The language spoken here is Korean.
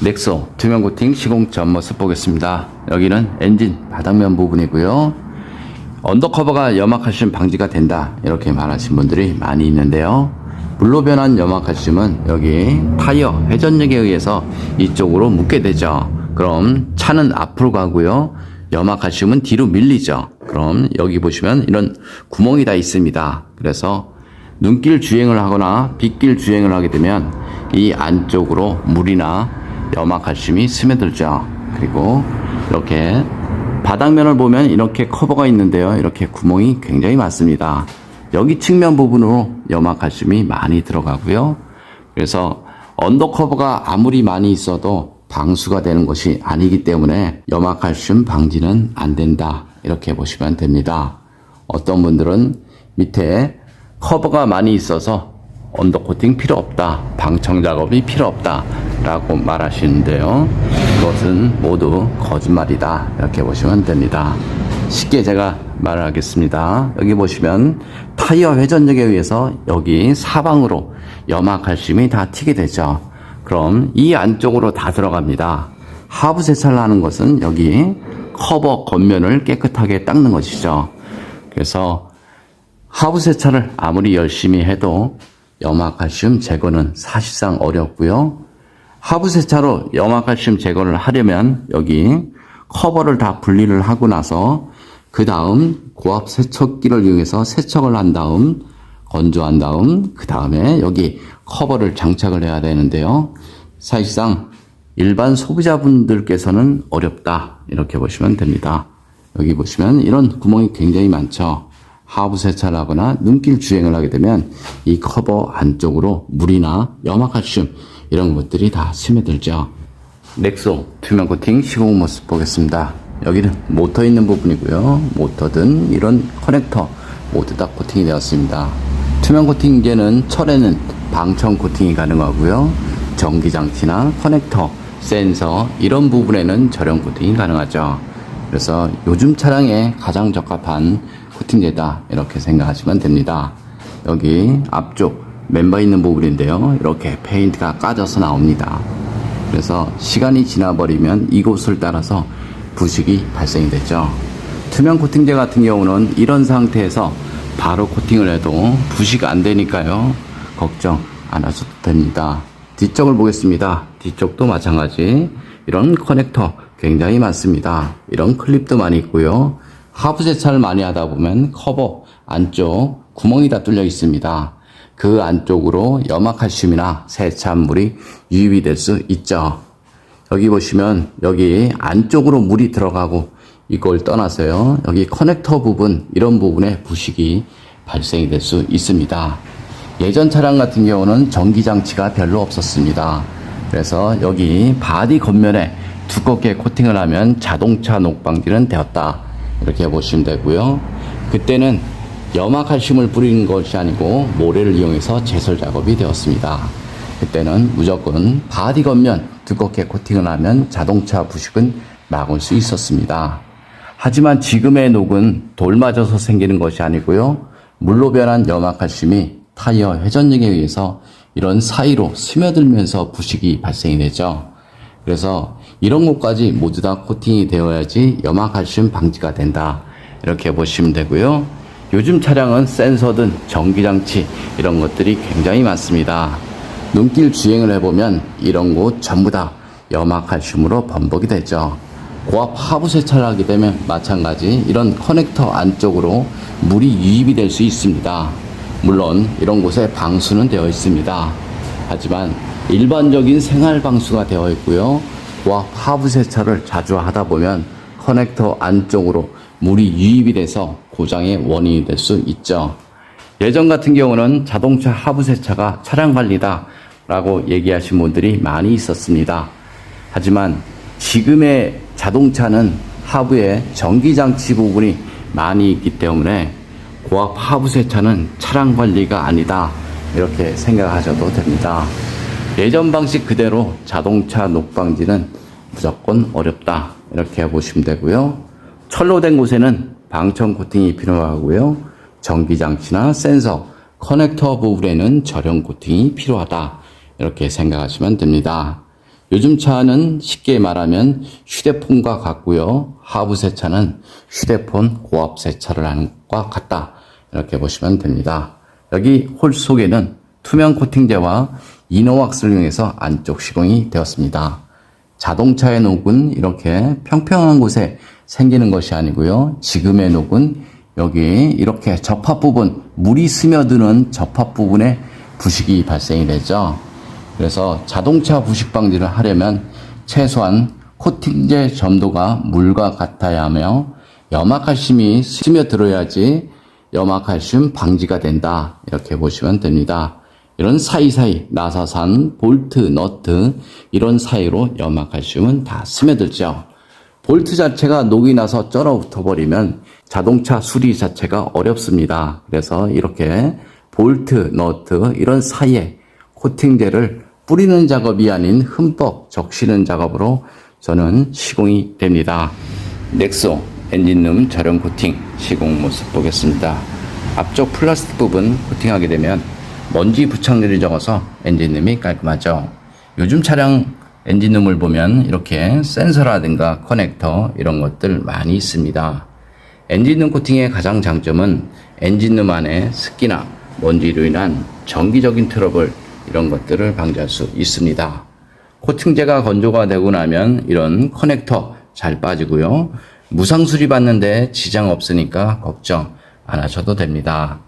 넥소 투명 코팅 시공 전 모습 보겠습니다. 여기는 엔진 바닥면 부분이고요. 언더커버가 염화칼슘 방지가 된다 이렇게 말하신 분들이 많이 있는데요. 물로 변한 염화칼슘은 여기 타이어 회전력에 의해서 이쪽으로 묻게 되죠. 그럼 차는 앞으로 가고요. 염화칼슘은 뒤로 밀리죠. 그럼 여기 보시면 이런 구멍이 다 있습니다. 그래서 눈길 주행을 하거나 빗길 주행을 하게 되면 이 안쪽으로 물이나 염화칼슘이 스며들죠. 그리고 이렇게 바닥면을 보면 이렇게 커버가 있는데요. 이렇게 구멍이 굉장히 많습니다. 여기 측면 부분으로 염화칼슘이 많이 들어가고요. 그래서 언더커버가 아무리 많이 있어도 방수가 되는 것이 아니기 때문에 염화칼슘 방지는 안 된다 이렇게 보시면 됩니다. 어떤 분들은 밑에 커버가 많이 있어서 언더코팅 필요 없다, 방청 작업이 필요 없다 라고 말하시는데요. 그것은 모두 거짓말이다 이렇게 보시면 됩니다. 쉽게 제가 말하겠습니다. 여기 보시면 타이어 회전력에 의해서 여기 사방으로 염화칼슘이 다 튀게 되죠. 그럼 이 안쪽으로 다 들어갑니다. 하부 세차를 하는 것은 여기 커버 겉면을 깨끗하게 닦는 것이죠. 그래서 하부 세차를 아무리 열심히 해도 염화칼슘 제거는 사실상 어렵고요. 하부 세차로 염화칼슘 제거를 하려면 여기 커버를 다 분리를 하고 나서 그 다음 고압 세척기를 이용해서 세척을 한 다음 건조한 다음 그 다음에 여기 커버를 장착을 해야 되는데요. 사실상 일반 소비자분들께서는 어렵다 이렇게 보시면 됩니다. 여기 보시면 이런 구멍이 굉장히 많죠. 하부 세차를 하거나 눈길 주행을 하게 되면 이 커버 안쪽으로 물이나 염화칼슘 이런 것들이 다 스며들죠. 넥소 투명 코팅 시공 모습 보겠습니다. 여기는 모터 있는 부분이고요. 모터든 이런 커넥터 모두 다 코팅이 되었습니다. 투명 코팅제는 철에는 방청 코팅이 가능하고요. 전기장치나 커넥터, 센서 이런 부분에는 절연 코팅이 가능하죠. 그래서 요즘 차량에 가장 적합한 코팅제다 이렇게 생각하시면 됩니다. 여기 앞쪽 멤버 있는 부분인데요. 이렇게 페인트가 까져서 나옵니다. 그래서 시간이 지나버리면 이곳을 따라서 부식이 발생이 되죠. 투명 코팅제 같은 경우는 이런 상태에서 바로 코팅을 해도 부식 안 되니까요. 걱정 안 하셔도 됩니다. 뒤쪽을 보겠습니다. 뒤쪽도 마찬가지 이런 커넥터 굉장히 많습니다. 이런 클립도 많이 있고요. 하부 세차를 많이 하다 보면 커버 안쪽 구멍이 다 뚫려 있습니다. 그 안쪽으로 염화칼슘이나 세차물이 유입이 될 수 있죠. 여기 보시면 여기 안쪽으로 물이 들어가고 이걸 떠나서요. 여기 커넥터 부분 이런 부분에 부식이 발생이 될 수 있습니다. 예전 차량 같은 경우는 전기장치가 별로 없었습니다. 그래서 여기 바디 겉면에 두껍게 코팅을 하면 자동차 녹방지는 되었다 이렇게 보시면 되고요. 그때는 염화칼슘을 뿌리는 것이 아니고 모래를 이용해서 제설 작업이 되었습니다. 그때는 무조건 바디 겉면 두껍게 코팅을 하면 자동차 부식은 막을 수 있었습니다. 하지만 지금의 녹은 돌 맞아서 생기는 것이 아니고요. 물로 변한 염화칼슘이 타이어 회전력에 의해서 이런 사이로 스며들면서 부식이 발생이 되죠. 그래서 이런 것까지 모두 다 코팅이 되어야지 염화칼슘 방지가 된다 이렇게 보시면 되고요. 요즘 차량은 센서든 전기장치 이런 것들이 굉장히 많습니다. 눈길 주행을 해보면 이런 곳 전부 다 염화칼슘으로 범벅이 되죠. 고압 하부 세차를 하게 되면 마찬가지 이런 커넥터 안쪽으로 물이 유입이 될 수 있습니다. 물론 이런 곳에 방수는 되어 있습니다. 하지만 일반적인 생활 방수가 되어 있고요. 고압 하부 세차를 자주 하다 보면 커넥터 안쪽으로 물이 유입이 돼서 고장의 원인이 될 수 있죠. 예전 같은 경우는 자동차 하부 세차가 차량 관리다 라고 얘기하신 분들이 많이 있었습니다. 하지만 지금의 자동차는 하부에 전기장치 부분이 많이 있기 때문에 고압 하부 세차는 차량 관리가 아니다 이렇게 생각하셔도 됩니다. 예전 방식 그대로 자동차 녹방지는 무조건 어렵다 이렇게 보시면 되고요. 철로 된 곳에는 방청 코팅이 필요하고요. 전기장치나 센서, 커넥터 부분에는 절연 코팅이 필요하다 이렇게 생각하시면 됩니다. 요즘 차는 쉽게 말하면 휴대폰과 같고요. 하부 세차는 휴대폰 고압 세차를 하는 것과 같다. 이렇게 보시면 됩니다. 여기 홀 속에는 투명 코팅제와 이너왁스를 이용해서 안쪽 시공이 되었습니다. 자동차의 녹은 이렇게 평평한 곳에 생기는 것이 아니고요. 지금의 녹은 여기 이렇게 접합 부분, 물이 스며드는 접합 부분에 부식이 발생이 되죠. 그래서 자동차 부식 방지를 하려면 최소한 코팅제 점도가 물과 같아야 하며 염화칼슘이 스며들어야지 염화칼슘 방지가 된다. 이렇게 보시면 됩니다. 이런 사이사이 나사산, 볼트, 너트 이런 사이로 염화칼슘은 다 스며들죠. 볼트 자체가 녹이 나서 쩔어붙어 버리면 자동차 수리 자체가 어렵습니다. 그래서 이렇게 볼트, 너트 이런 사이에 코팅제를 뿌리는 작업이 아닌 흠뻑 적시는 작업으로 저는 시공이 됩니다. 넥소 엔진룸 저렴 코팅 시공 모습 보겠습니다. 앞쪽 플라스틱 부분 코팅하게 되면 먼지 부착률이 적어서 엔진룸이 깔끔하죠. 요즘 차량 엔진룸을 보면 이렇게 센서라든가 커넥터 이런 것들 많이 있습니다. 엔진룸 코팅의 가장 장점은 엔진룸 안에 습기나 먼지로 인한 정기적인 트러블 이런 것들을 방지할 수 있습니다. 코팅제가 건조가 되고 나면 이런 커넥터 잘 빠지고요. 무상 수리 받는데 지장 없으니까 걱정 안 하셔도 됩니다.